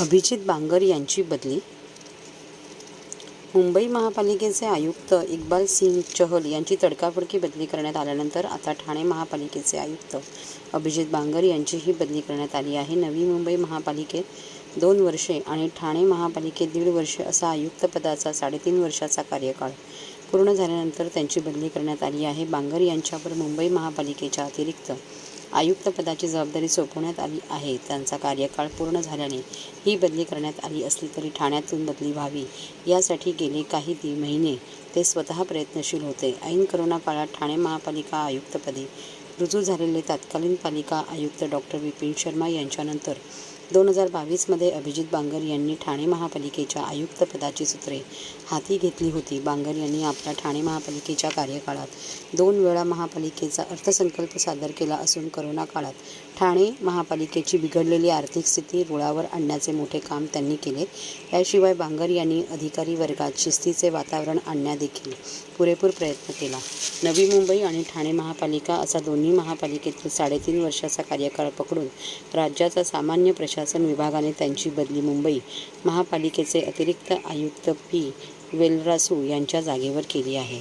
अभिजित बांगर यांची बदली. मुंबई महापालिकेचे आयुक्त इक्बाल सिंग चहल यांची तडकाफडकी बदली करण्यात आल्यानंतर आता ठाणे महापालिकेचे आयुक्त अभिजित बांगर यांचीही बदली करण्यात आली आहे. नवी मुंबई महापालिकेत 2 वर्षे आणि ठाणे महापालिकेत 1.5 वर्षे असा आयुक्तपदाचा 3.5 वर्षाचा कार्यकाळ पूर्ण झाल्यानंतर त्यांची बदली करण्यात आली आहे. बांगर यांच्यावर मुंबई महापालिकेच्या अतिरिक्त आयुक्तपदाची जबाबदारी सोपवण्यात आली आहे. त्यांचा कार्यकाळ पूर्ण झाल्याने ही बदली करण्यात आली असली तरी ठाण्यातून बदली व्हावी यासाठी गेले काही महिने ते स्वतः प्रयत्नशील होते. ऐन करोना काळात ठाणे महापालिका आयुक्तपदी रुजू झालेले तत्कालीन पालिका आयुक्त डॉ. विपिन शर्मा यांच्यानंतर 2022 मध्ये अभिजित बांगर यांनी ठाणे महापालिकेच्या आयुक्तपदाची सूत्रे हाती घेतली होती. बांगर यांनी आपल्या ठाणे महापालिकेच्या कार्यकाळात 2 वेळा महापालिकेचा अर्थसंकल्प सादर केला असून करोना काळात ठाणे महापालिकेची बिघडलेली आर्थिक स्थिती रुळावर आणण्याचे मोठे काम त्यांनी केले. याशिवाय बांगर यांनी अधिकारी वर्गात शिस्तीचे वातावरण आणण्यादेखील पुरेपूर प्रयत्न केला. नवी मुंबई आणि ठाणे महापालिका असा दोन्ही महापालिकेतील 3.5 वर्षाचा कार्यकाळ पकडून राज्याचा सामान्य प्रशासन विभागाने त्यांची बदली मुंबई महापालिकेचे अतिरिक्त आयुक्त पी. वेलरासू यांच्या जागेवर केली आहे.